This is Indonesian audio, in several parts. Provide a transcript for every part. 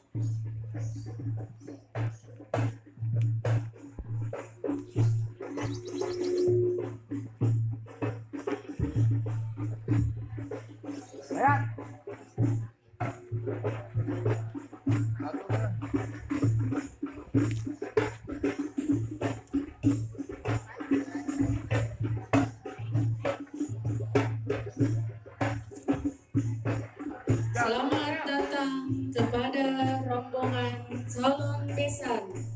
Selamat datang kepada rombongan calon besan.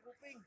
Kuping.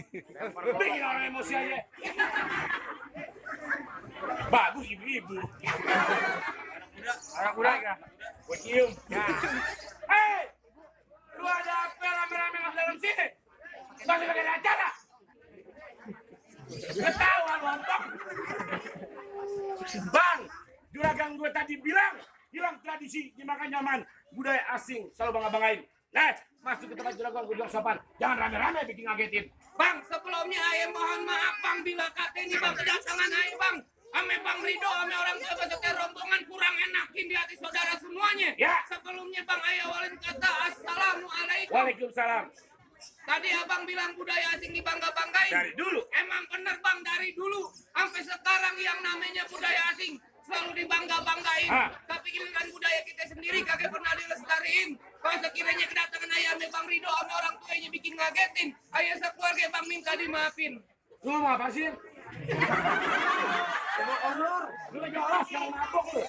Bikin orang emosi aja. Bagus ibu-ibu. Anak muda ya. Gue cium. Hei, lu ada apa rame-rame nggak dalam sini? Masih pakai acara? Ketawa lontong. Bang, juragan gue tadi bilang hilang tradisi dimakan nyaman, budaya asing selalu bangga-banggain. Nah, masuk ke tempat juragan gue bilang sopan, jangan rame-rame bikin ngagetin. Bang, sebelumnya ayah mohon maaf bang bila kata ini bang kedatangan ayah bang. Ame Bang Rido, ame orang tua beserta rombongan kurang enakin di hati saudara semuanya. Ya. Sebelumnya bang ayah walin kata assalamualaikum. Waalaikumsalam. Tadi abang bilang budaya asing dibangga-banggain. Dari dulu. Emang bener bang dari dulu. Sampai sekarang yang namanya budaya asing selalu dibangga-banggain. Tapi giliran budaya kita sendiri kagak pernah dilestariin. Kalau sekiranya kedatangan ayah ame Bang Rido ame orang tuanya bikin ngagetin, ayah sekeluarga bang minta dimaafin. Lu mau apa sih? Lu jelas jangan mabok lu.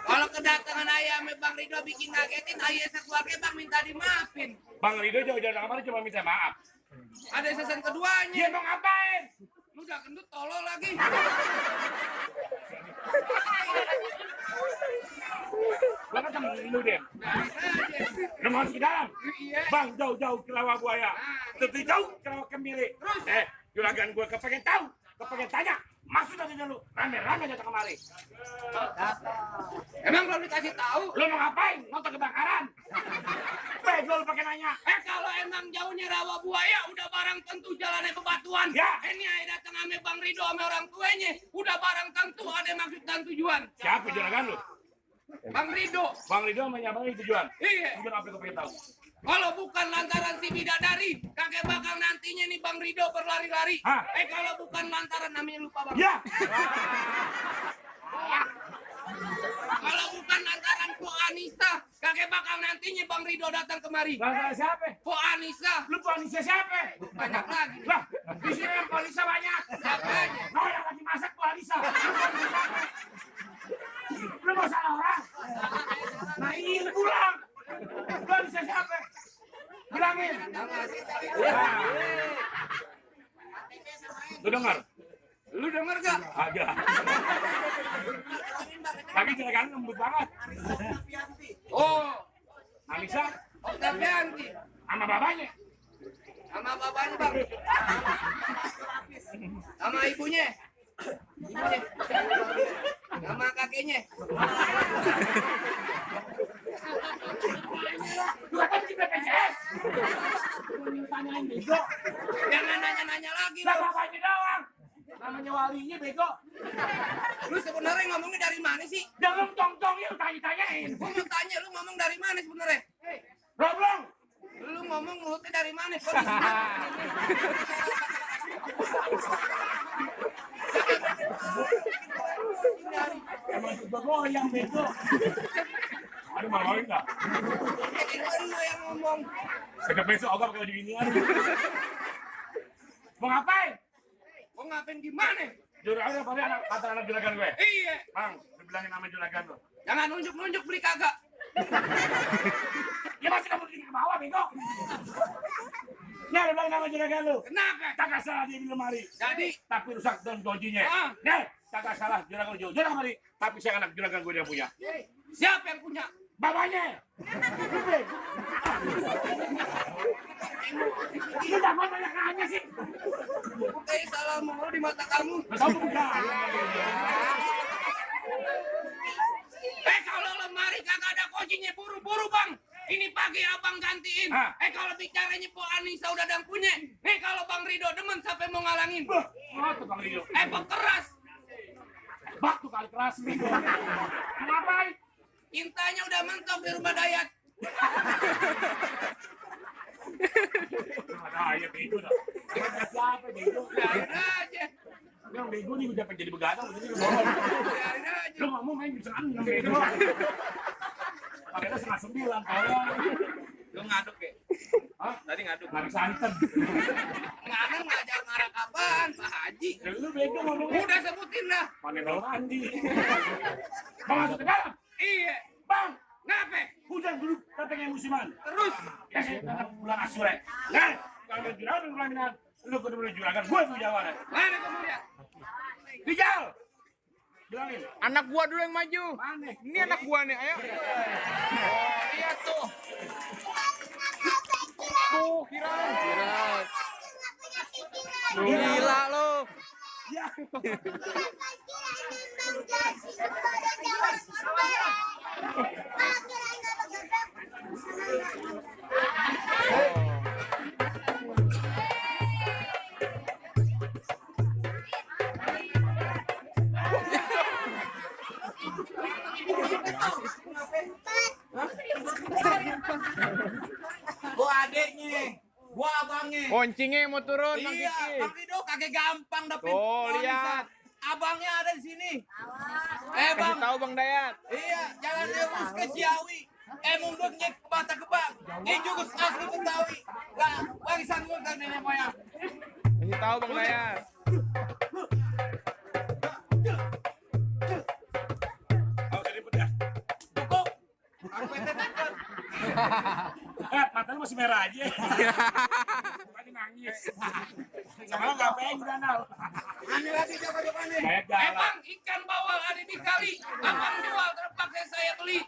Kalau kedatangan ayah ame Bang Rido bikin ngagetin, ayah sekeluarga bang minta dimaafin. Bang Rido jauh-jauh dari kamar cuma minta maaf. Ada season keduanya. Dia mau ngapain? Lu udah gendut tolol lagi. Lu kan temen lu, Dem. Lu mau masuk ke dalam? Iya. Bang, jauh-jauh ke rawa buaya. Tentu jauh ke rawa kemiri. Terus? Juragan gue kepengen tahu, kepengen tanya. Masuk aja dulu, rame-rame datang kemari. Emang belum dikasih tahu? Lu mau ngapain? Nonton kebakaran? Bego lu pakai nanya. Kalau emang jauhnya rawa buaya, udah barang tentu jalannya kebatuan. Ya. Ini ayah datang ame Bang Rido ame orang tuanya, udah barang tentu ada maksud dan tujuan. Siapa juragan lu? Bang Rido. Bang Rido menyambangi tujuan. Iya. Tujuan apa itu pengen tahu? Kalau bukan lantaran si bidadari, kakek bakal nantinya nih Bang Rido berlari-lari. Kalau bukan lantaran namanya lupa bang. Ya. Kalau bukan lantaran Po Anissa, kakek bakal nantinya Bang Rido datang kemari. Lantaran siapa? Po Anissa. Lu Anissa siapa? Banyak lagi. Lah, di sini yang Anissa banyak. Siapa aja? Nah, yang lagi masak Anissa. Lu mau salah orang? Nah, ini lu pulang. Lu Anissa siapa? Bilangin. Lu dengar? Lu denger gak? Agak. Tapi juragan lembut banget. Oh, Anissa Oktavianti. sama babanya. Sama bapaknya bang. Sama ibunya. Sama kakeknya. Lu kan di BPJS. Tanyain bego. Jangan nanya-nanya lagi Lah lu. bapaknya doang. Namanya walinya bego. Lu sebenarnya ngomongnya dari mana sih? Jangan tong-tongnya lu tanya-tanyain. Gua mau tanya lu ngomong dari mana sebenarnya? Roblong. Lu ngomong mulutnya dari mana? Kok di sini? Emang juga goyang bego. Aduh malu enggak? Itu lu yang ngomong. Dekat besok ogah kalau diginian. Mau ngapain? Mau ngapain gimana? Juragan pasti anak juragan gue. Iya. Bang, dibilangin nama juragan lo. Jangan nunjuk-nunjuk beli kagak. Ya masih kamu di bawah bego. Nih, dibilangin nama juragan lo. Kenapa? Kagak salah dia di lemari. Jadi Tapi rusak dan dojinya. Nih, kagak salah juragan lo jauh. Juragan lemari. Tapi saya anak juragan gue dia punya. siapa yang punya? Bapaknya. Ini dapat banyak nanya sih. Kayak salah mulu di mata kamu. Tahu bukan? Kalau lemari kagak ada kuncinya buru-buru bang. Ini pagi abang gantiin. Kalau bicaranya Po Anissa udah ada yang punya. Nih kalau Bang Rido demen sampai mau ngalangin. Oh, tukang Rio. Keras. Bak tuh kali keras bego. Ngapain? Cintanya udah mentok di rumah Dayat. Ada ya bego dah. Siapa bego? Biarin aja. Yang bego nih udah jadi begadang begini lu bohong. Biarin aja. Lu ngomong main bisa yang bego. Padahal 8:30 tolong. Lu ngaduk ya? Hah? Tadi ngaduk. Ngaduk santan. Ngaduk ngajak ngarak apaan Pak Haji? Ya lu bego ngomongnya. Udah sebutin dah. Panen bau mandi. Bang masuk ke dalam. Iya. Bang, Ngapain? hujan dulu katanya musiman. Terus. Ya saya kata bulan Asyura. Nah, kalau juragan pelaminan, lu kudu beli juragan, gue tuh jawaban. Mana kamu lihat? Rijal, bilangin. Anak gua dulu yang maju. Mana? Ini anak gua nih, ayo. Oh, iya tuh. Tuh, Kiran. Gila lo. Ya. Gua adeknya, gua abangnya. Boncingnya mau turun, Bang Iya, Kiki. Bang Rido kagak gampang dapet. Tuh, warisan. lihat. Abangnya ada di sini. Kasih Bang. tahu Bang Dayat. Iya, jalan lurus ke Ciawi. Mundurnya ke Bata Gebang. Ini juga asli Betawi. Lah, warisan gua kan nenek moyang. Kasih tahu Bang Dayat. Awas ribet ya. Cukup. Aku ente cepet. Mata lu masih merah aja. Lagi nangis. Sama lo ngapain di danau? Ambil lagi coba-cobanya. Kayak galak. Emang ikan bawal ada di kali. Abang jual terpaksa saya beli.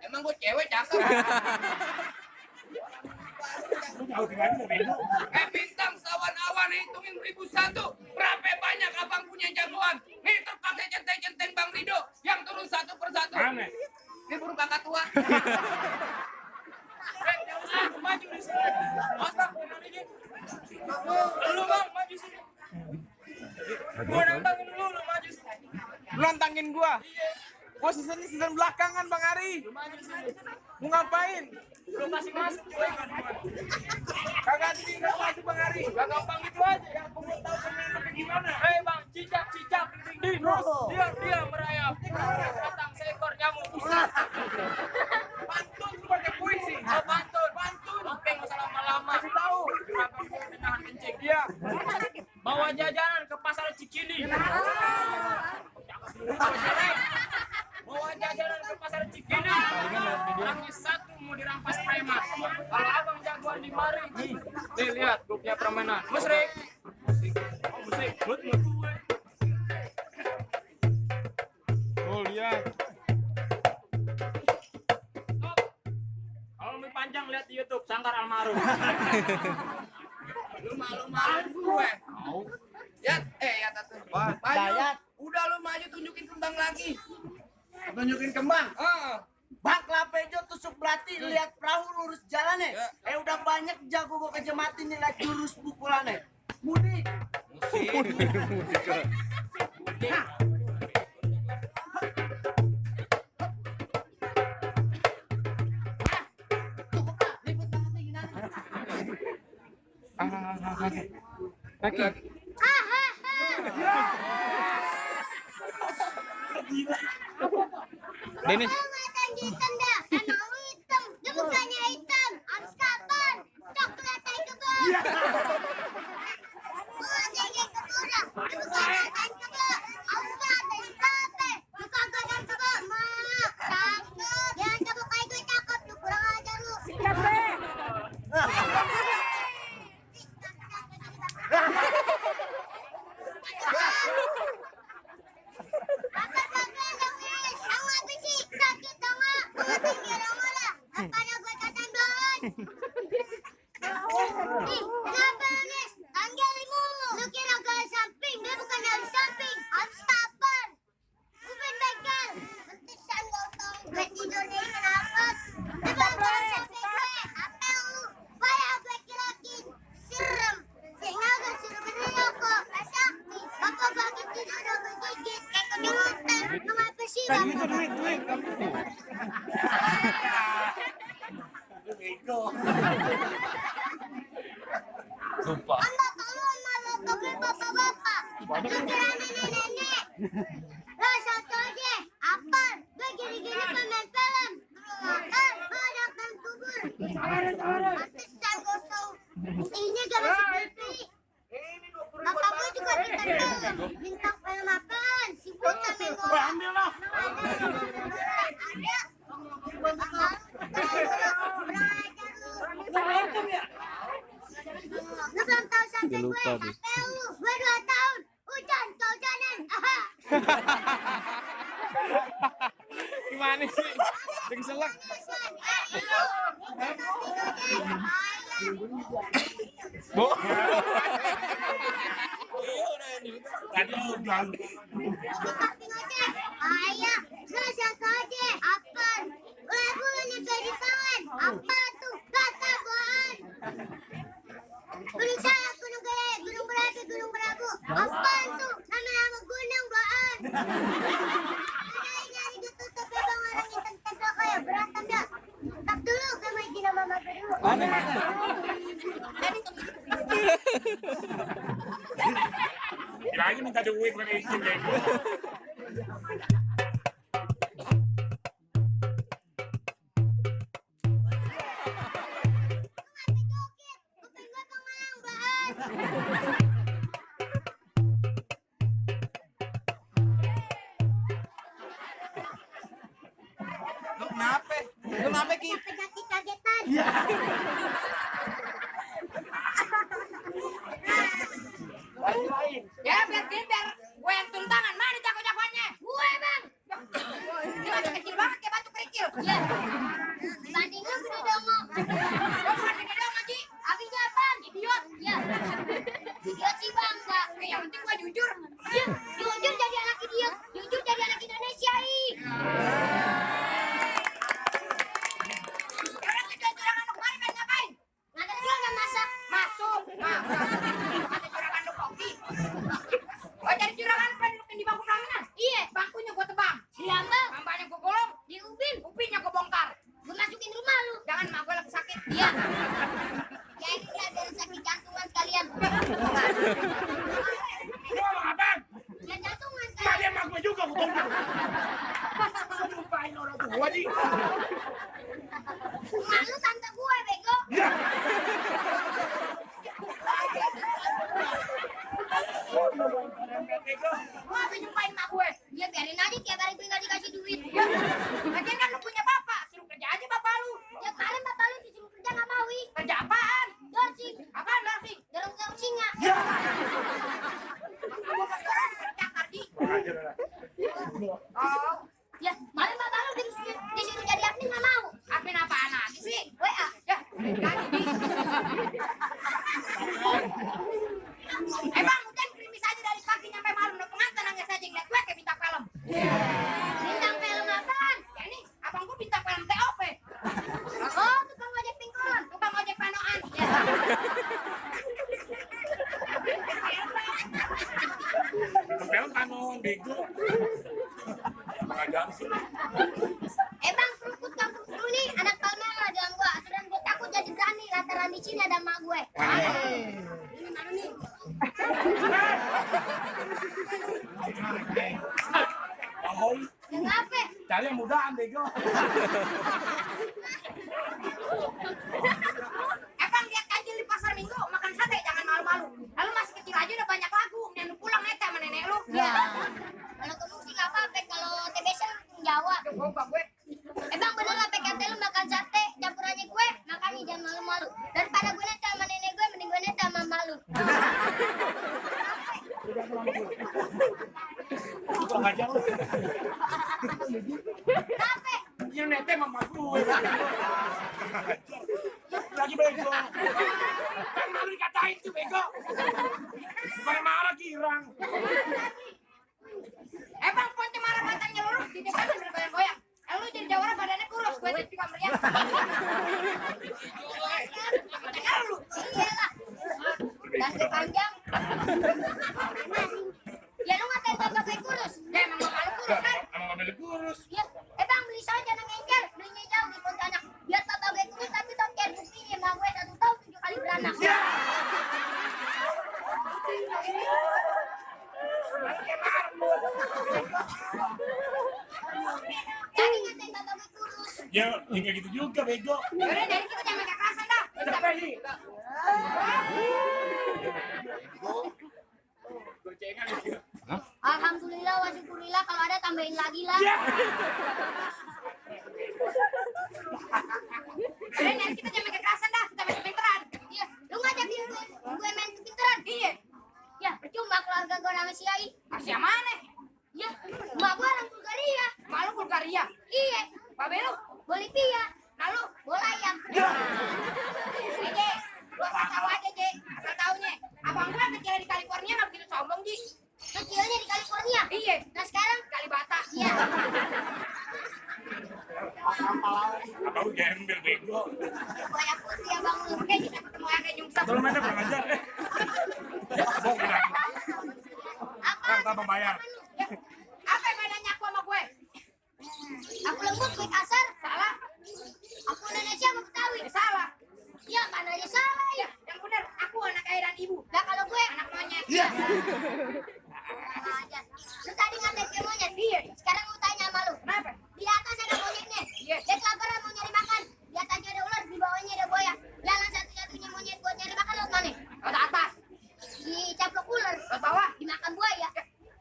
Emang gua cewek cakep. Lu jauh tinggal di bego. Bintang sawan awan hitungin 1001. Berapa banyak abang punya jagoan? Nih terpaksa centeng-centeng Bang Rido yang turun satu persatu. Mana? Ini baru bakat tua. Maju di sini. Mas Bang, lu Bang maju sini. Gua nantangin lu maju sini. Lu nantangin gua. Gua season belakangan Bang Ari. Lu maju sini. Mau ngapain? Lu kasih masuk gue. Kagak tinggal masuk Bang Ari. Gak gampang gitu aja. Yang aku mau tahu pemain lu gimana. Hei Bang, cicak, ding, dia merayap. Datang seekor nyamuk. Pantun lu pakai puisi. Oh, pantun. Oke, nggak usah lama-lama. Kasih tahu. Abang gue tendangan kencing. Iya. Bawa jajanan ke pasar Cikini. Bawa jajanan ke pasar Cikini. Orangnya satu mau dirampas preman. Kalau abang jagoan di mari. Nih lihat, gue punya permainan. Musrik. Musik. Oh, lihat. Kalau lebih panjang lihat di YouTube Sangkar Almarhum. Lu malu-malu gue. Ya tatu. Maju. Udah lu maju tunjukin kembang lagi. Tunjukin kembang. Bak lapejo tusuk berarti lihat perahu lurus jalannya. Udah banyak jago gua kejematin nilai jurus pukulannya. Mudik. Kaki. Dennis. Hitam dah, emang lu hitam, dia bukannya hitam, habis kapan? Coklat aja kebal. Gua jadi kebura, dia bukannya kan kebal, habis kapan? Sampai, lu kagak kan kebal, mak, cakep, jangan coba kayak gue cakep, lu kurang ajar lu. Lupa. Anda tolong malah tapi bapak-bapak. Kira nenek-nenek. Lo satu aja. Apa? Gue gini-gini pemain film. Makan, madakan kubur. Pantesan gosong. Ini gak masuk TV. Bapak gue juga bintang film. Bintang film apaan? Si Buta Memo. Ambil lah. Ada. Kurang ajar lu. kakek gue, kakek lu, gue 2 tahun. Hujan, kehujanan. Aha. Gimana sih? Dengan selak. Bu. Tadi udah. Ayah, selesai aja. Apa? Lagu ini jadi kawan. Apa tuh? Kata bohong. Gunung Salak, Gunung Gede, Gunung Berapi, Gunung Berabu. Apa tuh? Nama-nama gunung bohong. Nyari ditutup ya bang orang yang tentang kayak berantem ya. Tak dulu sama izin sama mama dulu. Kirain minta duit bukan izin deh. Kuping gue pengalang bohong. Lu kenapa? Lu kenapa Ki? Kaget-kagetan. Ya biar gue yang turun tangan. Mana jago-jagoannya? Gue bang. Ini batu kecil banget kayak batu kerikil. Ya. Dibanding lu gede dongo. Gue bukan gede dong Haji. Abinya bang. Idiot. Ya. Idiot sih bang. Enggak. Yang penting gue jujur. Ya. Jujur jadi anak idiot. Jujur jadi anak Indonesia. Orang kecurangan lu kemarin kan ngapain? Nggak ada nggak masak. Masuk. Ada curangan lu kopi. Gue cari curangan pen di bangku pelaminan. Iya. Bangkunya gue tebang. Diambang. Sampahnya gue gulung. Diubin. Upinnya gue bongkar. Gue masukin rumah lu. Jangan mak gue lagi sakit. Iya. Kayak ini lah biar sakit jantungan sekalian. Lu ngomong apaan? Ya jantungan Tadi sekalian. emak gue juga gue bongkar. Lu lupain orang tua di. Emak lu tante gue bego. Gue apa nyumpain mak gue? Ya biarin aja tiap hari gue nggak dikasih duit. Lagian kan lu punya bapak. Suruh kerja aja bapak lu. Ya kemarin bapak lu disuruh kerja nggak mau. Kerja apaan? Dorsing. Apaan Darsi? Dorong-dorong singa. Gue pas orang bercakar di. Oh, Ya kemarin bapak lu disuruh jadi admin nggak mau. admin apaan lagi sih? WA. Ya, jadi di. Bang, hujan krimis aja dari pagi nyampe malam. Udah pengantin nangis aja ngeliat gue kayak bintang film. Bintang film apaan? Ya ini, abang gue bintang film TOP. Oh tukang ojek pingkolan. Tukang ojek panoan. Ya. Tempel kanon bego. Mengajar sih. Bang kerukut kampung dulu nih anak Palmera dalam gua. Dan gue takut jadi berani lantaran di sini ada emak gue. Ini mana nih? Bohong. Ya ngapa? Cari yang mudaan bego. Bang, lihat kancil di pasar minggu makan sate jangan malu-malu. Lalu masih kecil aja udah banyak lagu. Dan lu pulang neta sama nenek lu. Ya. Kalau kamu sih nggak apa-apa. Kalau TBC lu Jawa. Aduh, gue gue. Bang bener apa kata lu makan sate campurannya gue makanya jangan malu-malu. Daripada gue neta sama nenek gue mending gue neta sama malu. Gua ngajar lu. Apa? Yang nete mama gue. Lagi bego. Kan malu dikatain tuh bego. Bukan marah girang. Bang, ponce marah matanya lurus di depan udah goyang-goyang. Lu jadi jawara badannya kurus, gue jadi juga meriah. Lu. Iyalah. Kaki panjang. Ya lu ngatain bapak gue kurus. Ya emang bapak lu kurus kan? Sama mobil kurus. Ya, bang beli saja nang engkel, belinya jauh di Pontianak. Biar bapak gue kurus tapi toker buktinya emak gue 1 tahun 7 kali beranak. Jadi ngatain bapak gue kurus. Ya, kayak gitu juga bego. Yaudah dari kita jangan kekerasan dah. Apa sih? Alhamdulillah wa syukurillah kalau ada tambahin lagi lah. Yaudah dari kita jangan kekerasan dah. Kita main pinteran. Iya, lu ngajakin gue main pinteran. bayar. Bongkar. Bang, tambah bayar. Apa yang bedanya aku sama gue? Aku lembut, gue kasar. Salah. Aku Indonesia, gue Betawi. Salah. Ya, kan aja salah ya. Yang benar, aku anak ayah dan ibu. Nah, kalau gue Anak monyet. Iya. aja. Lu tadi ngatain dia monyet. Iya. Sekarang gue tanya sama lu. Kenapa? Di atas ada monyetnya. Iya. Dia kelaparan mau nyari makan. Di atasnya ada ular, di bawahnya ada buaya. Jalan satu-satunya monyet buat nyari makan lewat mana? Ke atas. Dicaplok ular. Ke bawah. Dimakan buaya.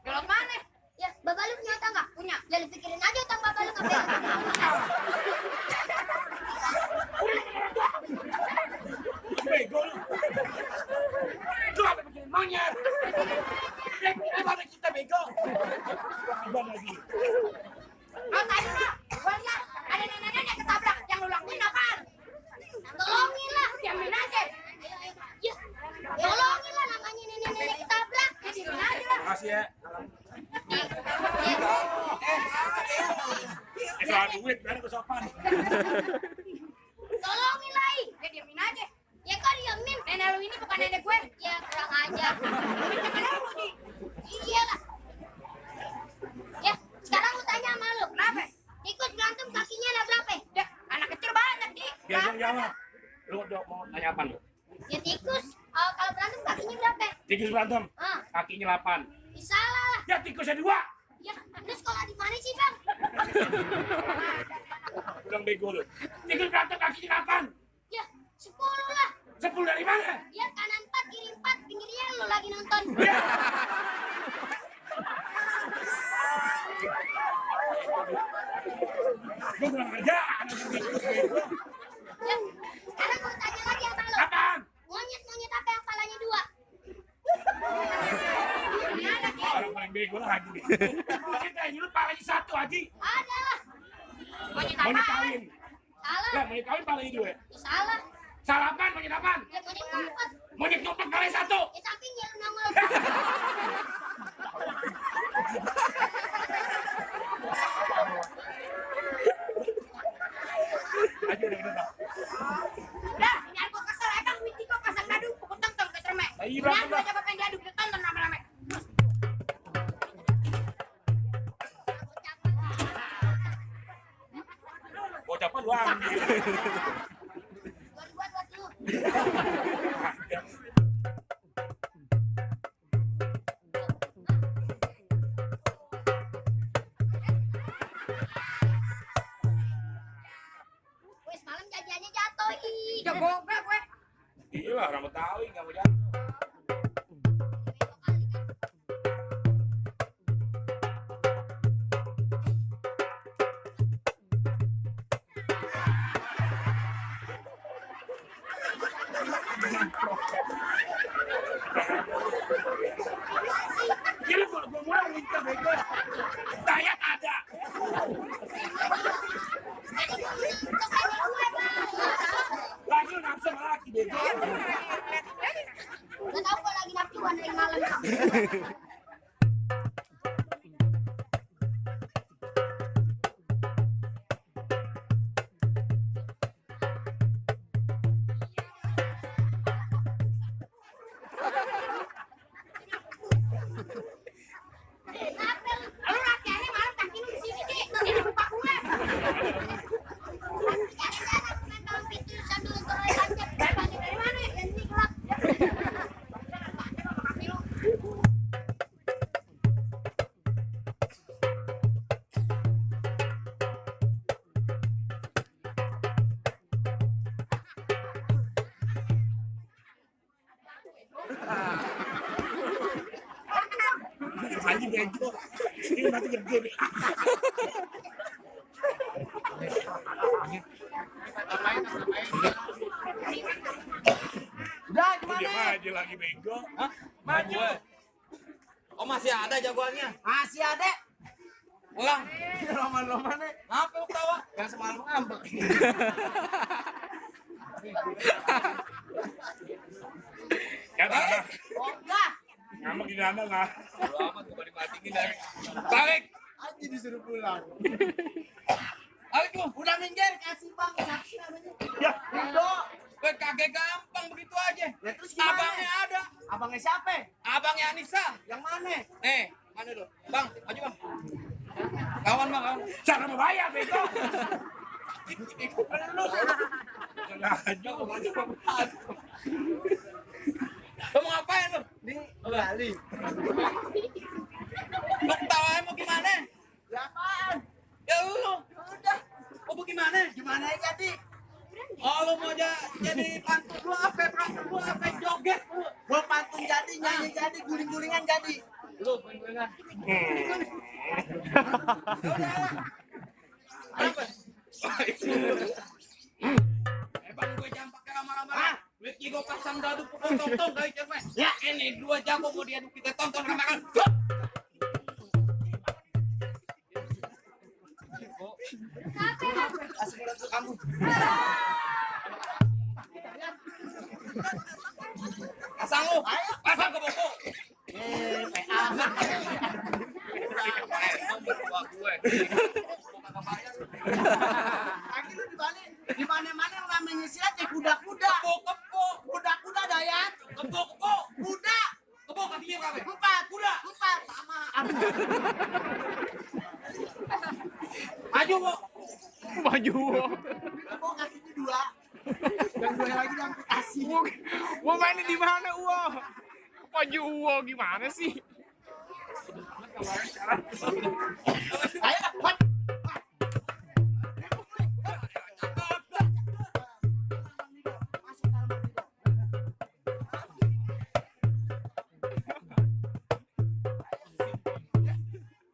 Lewat mana? Ya, babaluk punya otak nggak? Punya. Ya, lu pikirin aja otak babaluk apa ya? Bego lu. Lu apa bikin monyet? Gimana kita bego? Gimana lagi? Oh, tadi lo. Gue lihat ada nenek-nenek ketabrak. Yang lu lakuin apaan? Tolongin lah. Diamin aja. Ya, tolongin lah namanya nenek-nenek ketabrak. Ya, diamin aja lah. Makasih ya. Ya, Soal duit, biar gue sopan. tolongin lah. Ya, diamin aja. Ya, kok diemin? Nenek lu ini bukan nenek gue. Ya, kurang ajar. Nenek lu, Di. Iya lah. Ya, sekarang lu tanya sama lu. Kenapa? Ikut berantem kakinya ada berapa? Ya, anak kecil banyak, Di. Biar jawab. Lu mau tanya apa lu? Ya tikus. Kalau berantem kakinya berapa? Tikus berantem, Ah, kakinya 8. ya salah lah. Ya tikusnya 2. Ya, lu sekolah di mana sih, Bang? Bilang bego lu. Tikus berantem kakinya 8. Ya, 10 lah. 10 dari mana? Ya, kanan 4, kiri 4, pinggirnya lu lagi nonton. Gue bilang aja, anak tikus bego. Ya, sekarang gua tanya lagi sama lu. Apaan? Monyet-monyet apa yang kepalanya 2? Orang paling bego lah Haji. Monyet kayak dulu palanya 1 Haji. Ada lah. Monyet Monyet apaan? kawin. Salah. Ya monyet kawin palanya 2. Ya, salah. Salah apaan? Monyet apaan? Ya, monyet ngumpet. Monyet ngumpet palanya 1. Ya, sampingnya lu nongol. Haji udah. Udah, ini aku kesel. Emang Witi kok pasang dadu, pukul tong-tong ke cermek. Iya, Ini berantem aku lah. coba pengen diadu, kita tonton rame-rame. Bocah apa lu ambil? Buat lu. Wes semalam jajannya jatuh, ih. Jago gue. Iya lah, orang Betawi nggak mau jatuh. Gila kalau gue mulai minta bego. Dayat ada. Lagi lu nafsu sama laki bego. Gak tau gue lagi nafsuan dari malam. Kenapa lu? Lu latihannya malam kaki lu di sini, Di. Ini buka gue. Jangan-jangan main dalam pintu sambil goreng aja. Balik dari mana? Dan ini gelap. Kaki lu. Haji bego. Ini mati gede nih. Udah, Lu diam gimana? aja lagi bego. Hah? Maju. Oh masih ada jagoannya. Masih ada. Ulang. Roman-roman nih. Apa lu ketawa? Yang semalam ngambek. Ya tanah. Oh, enggak. Ngambek di sana lah. Bodo amat gua dimatiin dari. Tarik. Aji disuruh pulang. Tarik lu. Udah minggir, kasih bang saksi namanya. Ya. Rido. Gue kagak gampang begitu aja. Ya terus gimana? Abangnya ada. Abangnya siapa? Abangnya Anissa. Yang mana? Mana tuh? Bang, maju bang. Kawan bang, kawan. Cara membayar bego. Lu mau ngapain lu? Di Bali. Lu ketawain mau gimana? Ya apaan? Ya lu. Udah. Oh gimana? Gimana jadi? Oh lu mau jadi pantun lu apa? Pantun lu apa? Joget lu. Gua pantun jadi, nyanyi jadi, guling-gulingan jadi. Lu guling-gulingan. Apa? Bang gue jangan pakai lama-lama. Duit gue pasang dadu pukul tonton dari cewek. Ya ini dua jago mau diadu kita tonton ramakan. Kasih mulut ke kamu. Pasang lu. Pasang ke buku. PA. Gue. Lagi lu di Bali, di mana-mana yang namanya silat ya kuda-kuda. Kepo. Kuda-kuda Dayat. Kepo. Kuda. Kepo kakinya berapa? 4. Kuda. 4 sama. Maju bu. Maju. Kok kakinya 2. Dan 2 lagi di amputasi. Gua mainnya di mana, Uwo? Maju Uwo gimana sih? Ayo, mat.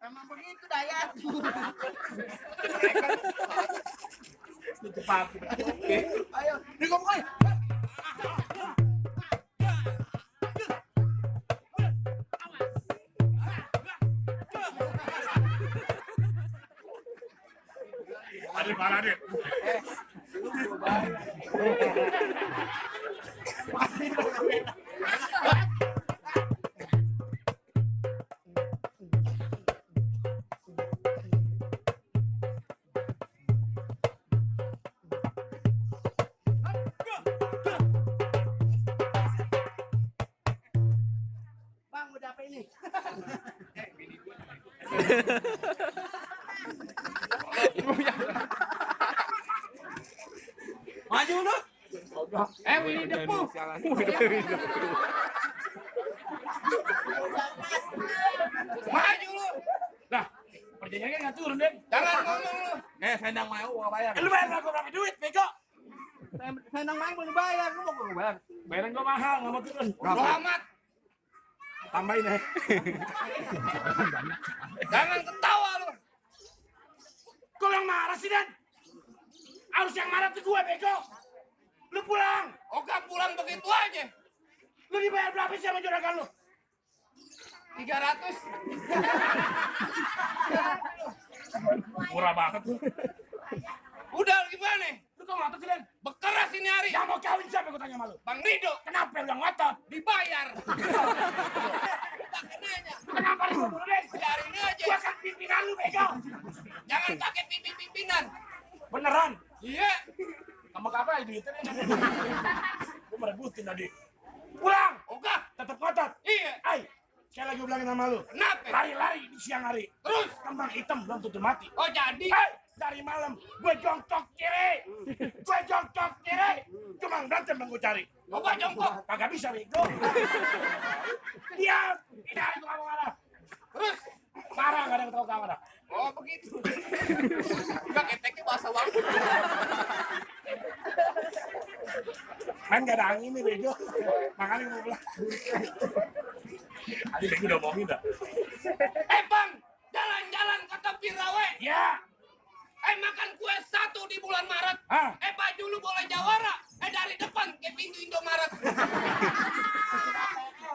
Emang begitu Dayat. Ayo, digomongin. Ada parah deh. Bang, udah apa ini? Maju lu. Winnie the Pooh. Maju lu. Nah, perjanjiannya nggak turun deh. Jangan ngomong lu. Sendang mau gua bayar. Lu bayar berapa duit, bego? Sendang main belum bayar, lu mau gua bayar. Bayaran gua mahal, nggak mau turun. Bodo amat. Tambahin ya. Jangan ketawa lu. Kau yang marah sih, Dan? Harus yang marah tuh gue, bego. Lu pulang. Oga pulang begitu aja. Lu dibayar berapa sih sama juragan lu? 300. Murah banget lu. Udah gimana? Lu kok ngotot sih, Dan? Bekeras ini hari. Yang mau kawin siapa gue tanya sama lu? Bang Rido Kenapa lu yang ngotot? dibayar. Pakai nanya. Kenapa lu dulu, Den? Biarin aja. Gua kan pimpinan lu, bego. Jangan pakai pimpinan. Beneran? Iya. Kamu kapan duitnya? Gue merebutin tadi. Pulang. Oga. Tetap ngotot. Iya. Ay, sekali lagi bilangin sama lu. Kenapa? Lari-lari di siang hari. Terus. Kembang hitam belum tentu mati. Oh jadi. Hey, dari malam gue jongkok kiri. Gue jongkok kiri. Cuma berantem yang gue cari. Coba jongkok. Kagak bisa, bego. Diam. Tidak itu kamu marah. Terus. Marah, gak ada yang tahu kamu marah. Oh begitu. Enggak keteknya bahasa waktu. Kan gak ada angin nih, bego. Makanya mau pulang. Tadi bego udah ngomongin dah. Bang, jalan-jalan ke tepi rawe. Ya. Makan kue 1 di bulan Maret. Hah? Baju lu boleh jawara. Dari depan ke pintu Indomaret.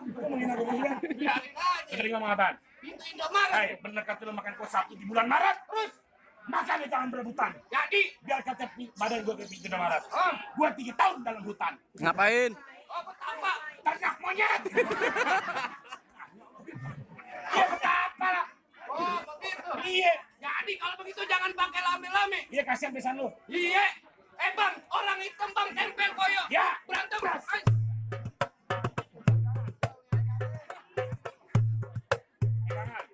Lu menghina gue presiden. Biarin aja. Terima ngomong apaan? Pintu Indomaret. Hei, bener kata lu makan kue 1 di bulan Maret. Terus. Makanya jangan berebutan. Jadi. Biar kata badan gue ke pintu Maret. Oh. Gue 3 tahun dalam hutan. Ngapain? Oh betapa. Ternak monyet. Iya, betapa lah. Oh begitu. Iya. Jadi kalau begitu jangan pakai lame-lame. Iya, kasihan pesan lu. Iya. Bang, orang hitam bang tempel koyo. Ya. Berantem. Bras. Ayo. Pegangan.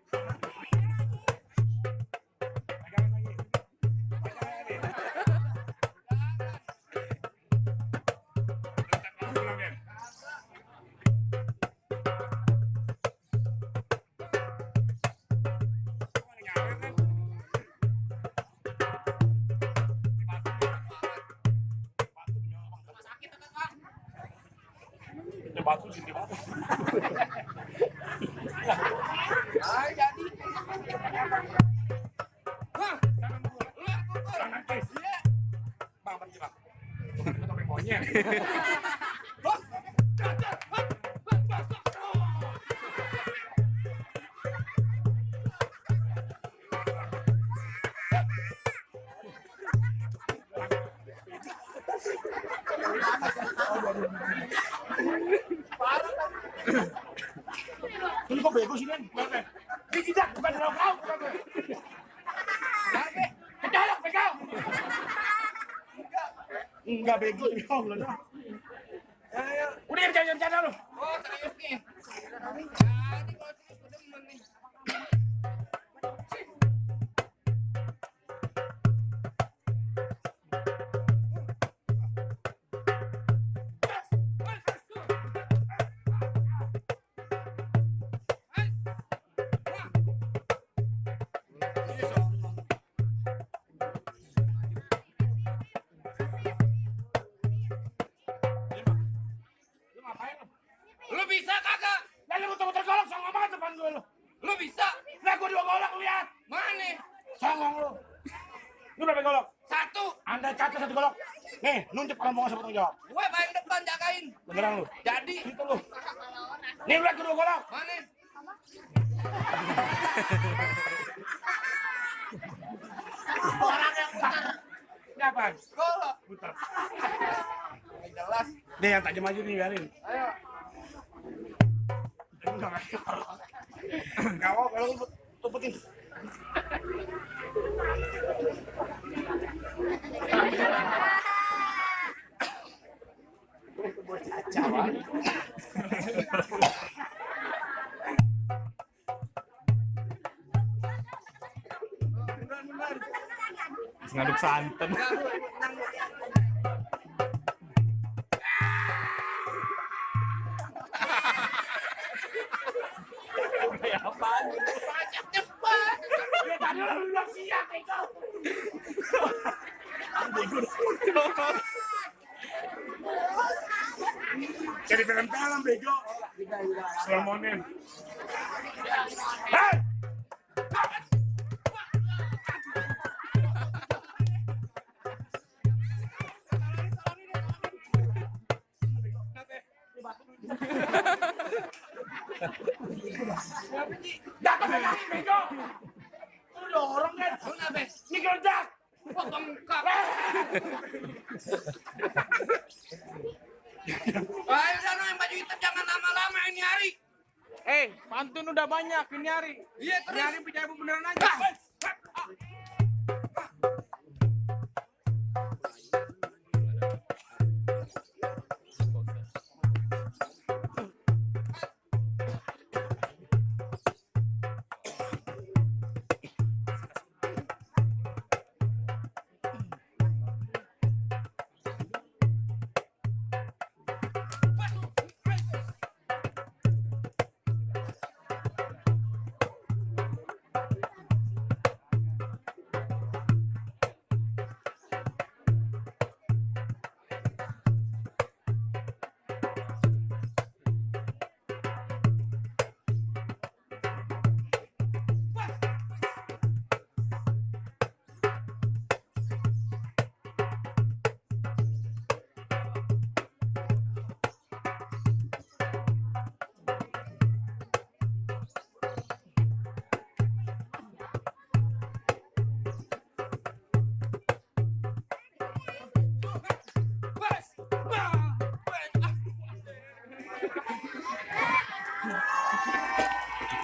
Pegangan lagi. Pegangan lagi. Letak langsung ulang, Ben. Kok ada nyawer, kan? Batu demi apa? Sakit apa, Kak? Itu batu sini batu. Ayo jadi. Hah, Tangan gua. lu yang pukul. Tangan kis. Iya. Bang, berhenti bang. Topeng monyet. Hah, dadah. Hah, hah, basah. Oh. Ini kok bego sih, Ben? Kenapa? Ini tidak, bukan dalam kau. Kenapa? Kecolok, pegang. Enggak bego, ya Allah. Udah bercanda lu. Oh, serius nih. Jadi kalau serius gue demen nih. Lu ngapain lu? Lu bisa kagak? Lah lu muter-muter golok songong banget depan gue lu. Lu bisa? Lah gua 2 golok lu lihat. Mana? Songong lu. Lu berapa golok? 1. Anda catat 1 golok. Nih, nunjuk rombongan sama tanggung jawab. Gue paling depan jagain. Beneran lu. Jadi, Itu lu. Nih lu lihat gua 2 golok. mana? Orang yang putar. Ini apaan? Golok. Putar. Nggak jelas. Nih yang tajam aja nih biarin. Ayo. Gak mau kalau lu tumputin. Ngaduk santan. Kayak apaan? Cepat. Ya tadi lu bilang siap itu. Jadi film-film bego. Salmonin. Hei! Jatuh ke kaki bego. Lu dorong kan? Lu kenapa? Ini geledak. Wah, bengkak. Ayo sana yang baju hitam jangan lama-lama ini hari. Pantun udah banyak ini hari. Iya Ini hari terus. pinjam beneran aja. Bas.